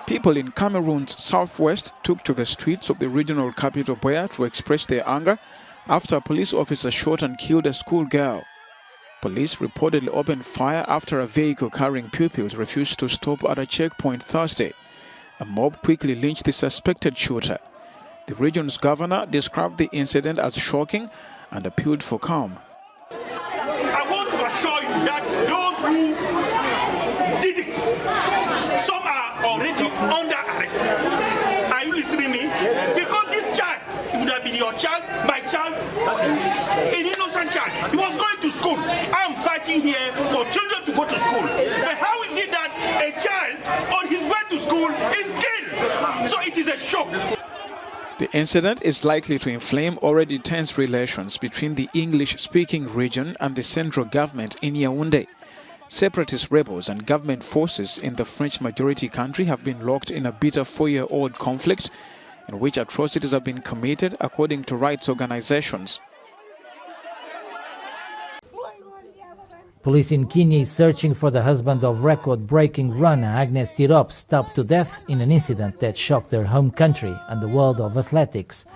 People in Cameroon's southwest took to the streets of the regional capital Buea to express their anger after a police officer shot and killed a schoolgirl. Police reportedly opened fire after a vehicle carrying pupils refused to stop at a checkpoint Thursday. A mob quickly lynched the suspected shooter. The region's governor described the incident as shocking and appealed for calm. I want to assure you that those who did it, some are already under arrest. Are you listening to me? Because this child, it would have been your child, my child, an innocent child. He was going to school. I'm fighting here for children to go to school. But how is it that a child on his way to school is killed? So it is a shock. The incident is likely to inflame already tense relations between the English-speaking region and the central government in Yaoundé. Separatist rebels and government forces in the French-majority country have been locked in a bitter 4-year-old conflict in which atrocities have been committed, according to rights organizations. Police in Kenya is searching for the husband of record-breaking runner Agnes Tirop, stabbed to death in an incident that shocked their home country and the world of athletics.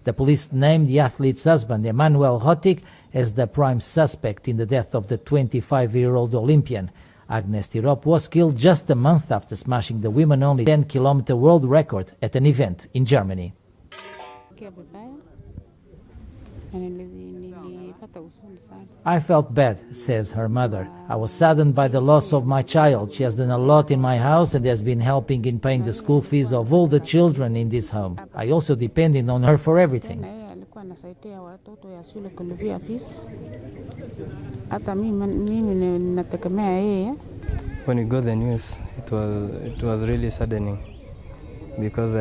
The police named the athlete's husband, Emmanuel Hotik, as the prime suspect in the death of the 25-year-old Olympian. Agnes Tirop was killed just a month after smashing the women-only 10-kilometer world record at an event in Germany. I felt bad, says her mother. I was saddened by the loss of my child. She has done a lot in my house and has been helping in paying the school fees of all the children in this home. I also depended on her for everything. When we got the news, it was really saddening because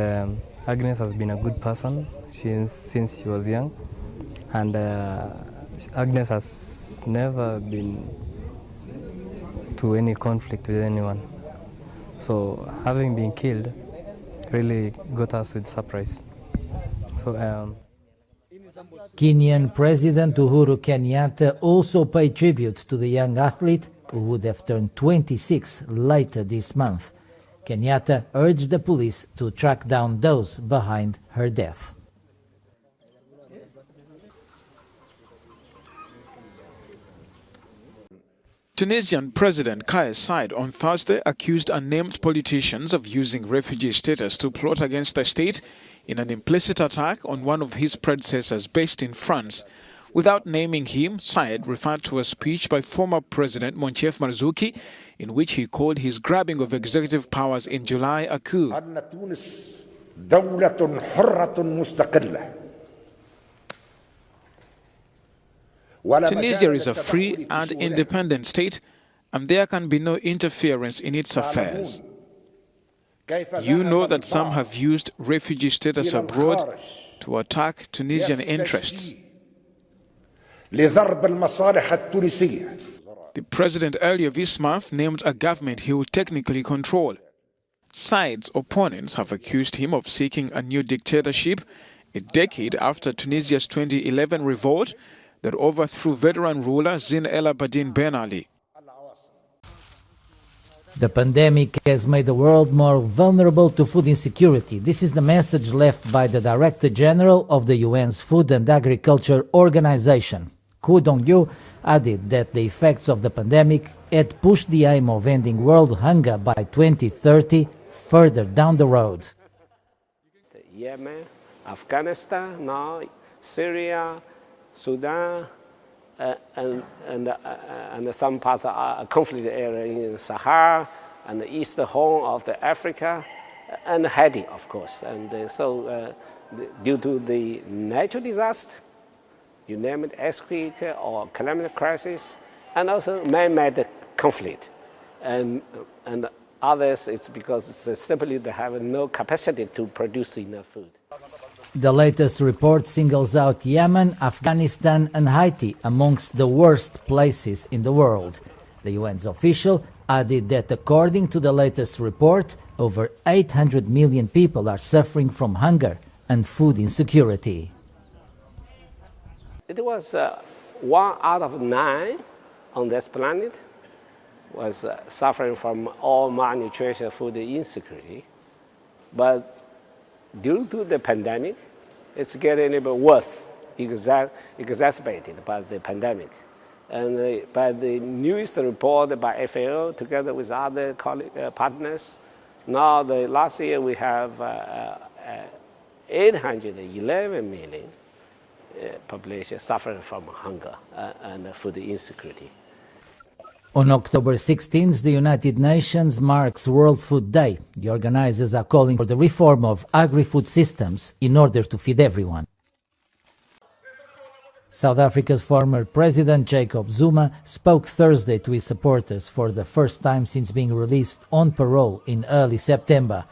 Agnes has been a good person since she was young. And Agnes has never been to any conflict with anyone. So having been killed really got us with surprise. So, Kenyan President Uhuru Kenyatta also paid tribute to the young athlete, who would have turned 26 later this month. Kenyatta urged the police to track down those behind her death. Tunisian President Kais Saied on Thursday accused unnamed politicians of using refugee status to plot against the state in an implicit attack on one of his predecessors based in France. Without naming him, Saied referred to a speech by former President Moncef Marzouki in which he called his grabbing of executive powers in July a coup. Tunisia is a free and independent state, and there can be no interference in its affairs. You know that some have used refugee status abroad to attack Tunisian interests. The president earlier this month named a government he will technically control. Saied's opponents have accused him of seeking a new dictatorship a decade after Tunisia's 2011 revolt that overthrew veteran ruler Zine El Abidine Ben Ali. The pandemic has made the world more vulnerable to food insecurity. This is the message left by the Director General of the UN's Food and Agriculture Organization. Ku Dongyu added that the effects of the pandemic had pushed the aim of ending world hunger by 2030 further down the road. Yemen, Afghanistan, now Syria, Sudan, and some parts of conflict area in Sahara and the eastern horn of Africa, and Haiti, of course. And so due to the natural disaster, you name it, earthquake or climate crisis, and also man-made conflict. And others, it's because simply they have no capacity to produce enough food. The latest report singles out Yemen, Afghanistan and Haiti amongst the worst places in the world. The UN's official added that according to the latest report, over 800 million people are suffering from hunger and food insecurity. It was 1 out of 9 on this planet was suffering from all malnutrition, food insecurity. But due to the pandemic, it's getting a little bit worse, exacerbated by the pandemic. And by the newest report by FAO, together with other partners, now last year we have 811 million population suffering from hunger and food insecurity. On October 16th, the United Nations marks World Food Day. The organizers are calling for the reform of agri-food systems in order to feed everyone. South Africa's former president, Jacob Zuma, spoke Thursday to his supporters for the first time since being released on parole in early September.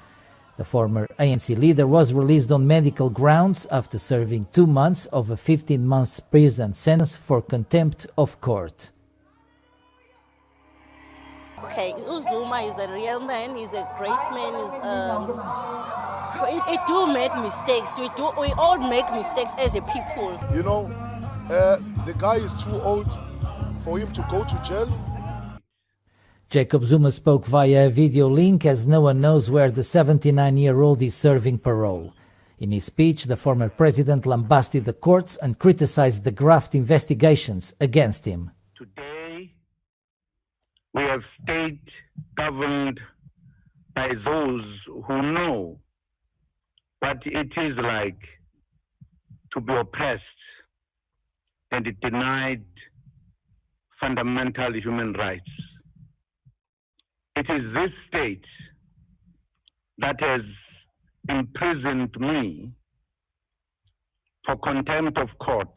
The former ANC leader was released on medical grounds after serving 2 months of a 15-month prison sentence for contempt of court. Okay, Zuma is a real man, he's a great man. He do make mistakes, we all make mistakes as a people. You know, the guy is too old for him to go to jail. Jacob Zuma spoke via a video link as no one knows where the 79-year-old is serving parole. In his speech, the former president lambasted the courts and criticized the graft investigations against him. Today, we have state governed by those who know what it is like to be oppressed and denied fundamental human rights. It is this state that has imprisoned me for contempt of court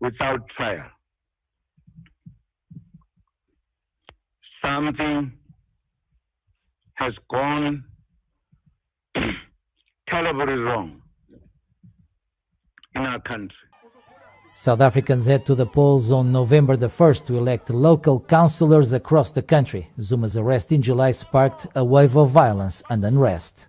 without trial. Something has gone terribly wrong in our country. South Africans head to the polls on November the 1st to elect local councillors across the country. Zuma's arrest in July sparked a wave of violence and unrest.